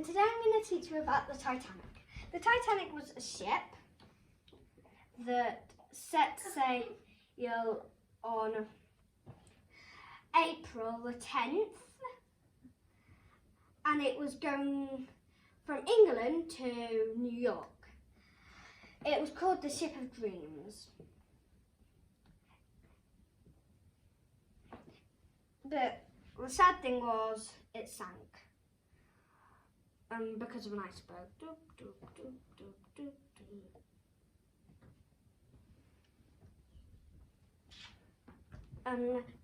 and today I'm going to teach you about the Titanic. The Titanic was a ship that set sail on April the 10th, and it was going from England to New York. It was called the Ship of Dreams. But the sad thing was it sank because of an iceberg.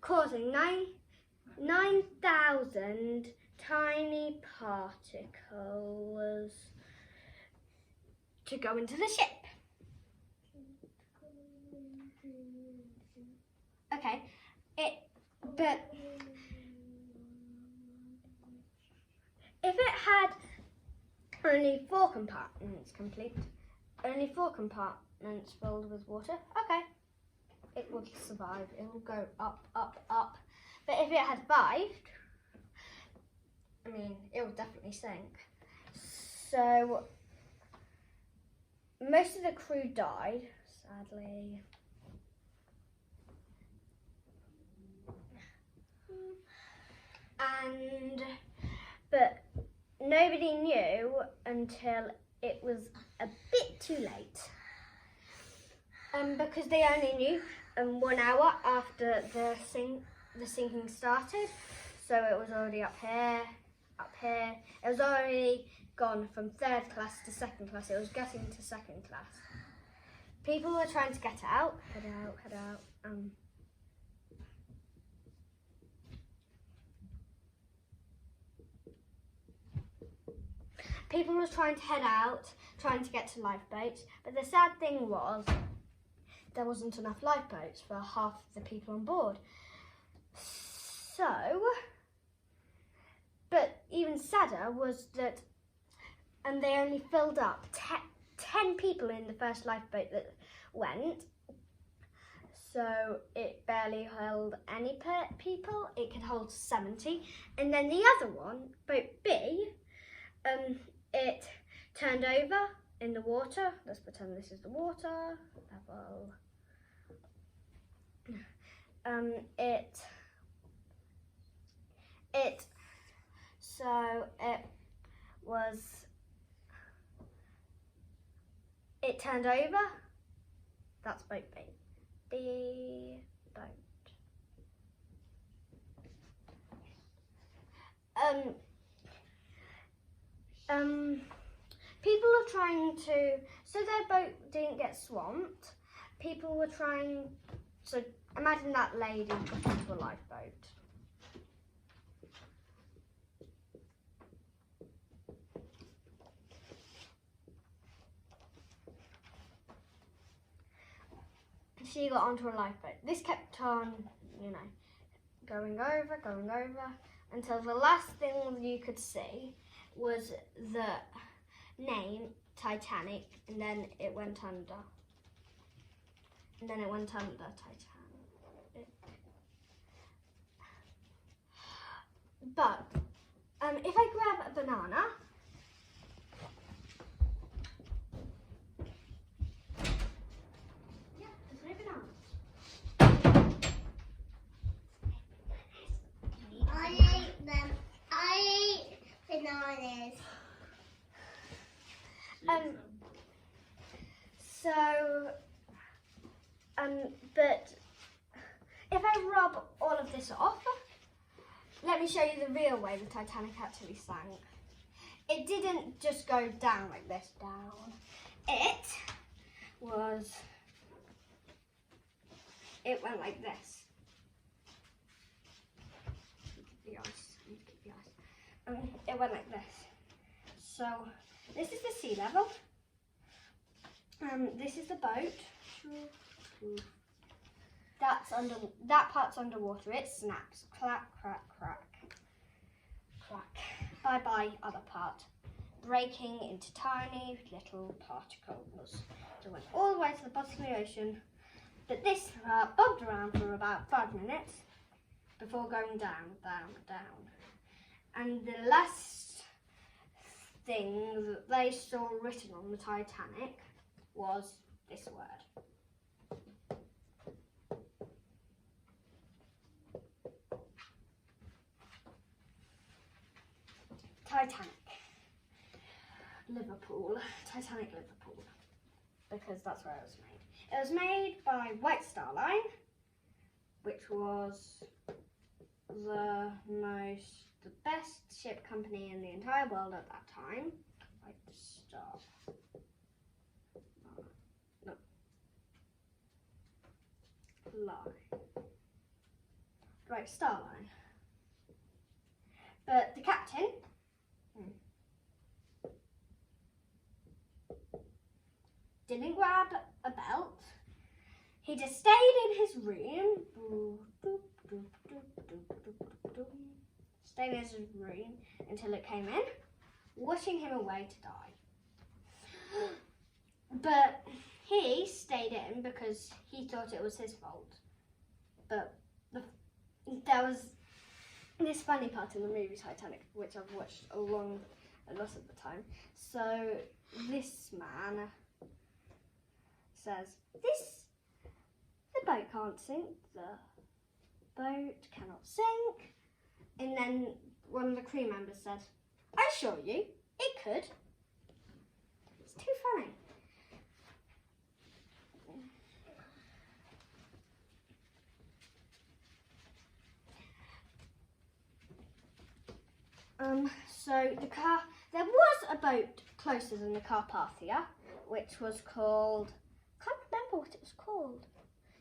Causing 9,000 tiny particles to go into the ship. Okay, but if it had only 4 compartments complete, only 4 compartments filled with water, okay, it would survive. It will go up, up, up. But if it had 5, I mean, it would definitely sink. So most of the crew died, sadly. But nobody knew until it was a bit too late. Because they only knew 1 hour after the sinking started. So it was already up here. It was already gone from 3rd class to 2nd class. It was getting to 2nd class. People were trying to get out, head out. People were trying to head out, trying to get to lifeboats. But the sad thing was, there wasn't enough lifeboats for half the people on board. So, but even sadder was that, and they only filled up 10 people in the first lifeboat that went. So it barely held any people. It could hold 70. And then the other one, boat B, it turned over in the water. Let's pretend this is the water level. It turned over. That's boat B. B boat. People were trying to, so their boat didn't get swamped. People were trying, so imagine that lady got into a lifeboat. She got onto a lifeboat. This kept on, going over, until the last thing you could see was the name Titanic, and then it went under. Titanic. But if I grab a banana, bananas. But if I rub all of this off, let me show you the real way the Titanic actually sank. It didn't just go down like this, down. It went like this. The ice. It went like this. So this is the sea level. This is the boat. That part's underwater. It snaps. Clack, crack, crack, crack. Bye bye, other part. Breaking into tiny little particles. So it went all the way to the bottom of the ocean. But this bobbed around for about 5 minutes before going down, down, down. And the last thing that they saw written on the Titanic was this word. Titanic. Liverpool. Titanic, Liverpool. Because that's where it was made. It was made by White Star Line, which was the best ship company in the entire world at that time. White Star. No. Line. Right, Star Line. But the captain didn't grab a belt. He just stayed in his room. Stayed in his room until it came in, washing him away to die. But he stayed in because he thought it was his fault. But there was this funny part in the movie Titanic, which I've watched a lot of the time. So this man says, the boat can't sink, the boat cannot sink. And then one of the crew members said, I assure you, it could. It's too funny. So there was a boat closer than the Carpathia, which was called, I can't remember what it was called.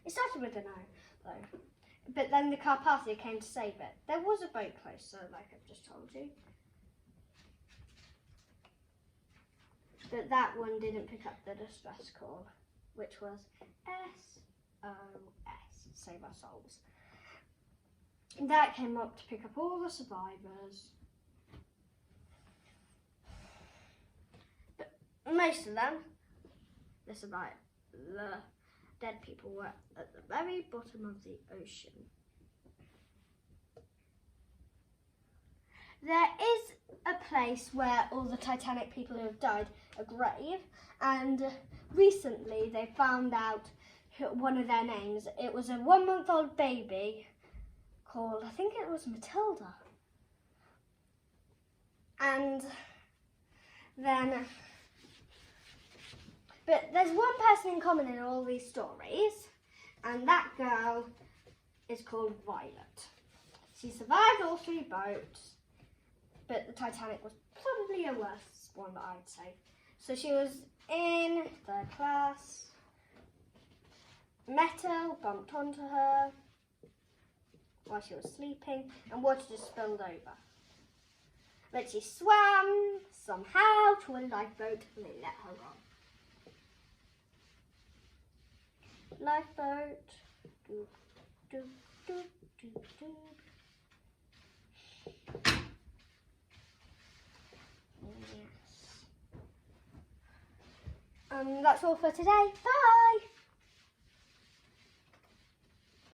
It started with an O, though. But then the Carpathia came to save it. There was a boat closer, like I've just told you. But that one didn't pick up the distress call, which was SOS, Save Our Souls. That came up to pick up all the survivors. But most of them, the dead people, were at the very bottom of the ocean. There is a place where all the Titanic people who have died are grave, and recently they found out one of their names. It was a 1-month-old baby called, I think it was Matilda. And then, but there's one person in common in all these stories, and that girl is called Violet. She survived all 3 boats, but the Titanic was probably a worse one, I'd say. So she was in third class. Metal bumped onto her while she was sleeping, and water just spilled over. But she swam somehow to a lifeboat and they let her on. Lifeboat. Do, do, do, do, do. Yes. That's all for today. Bye!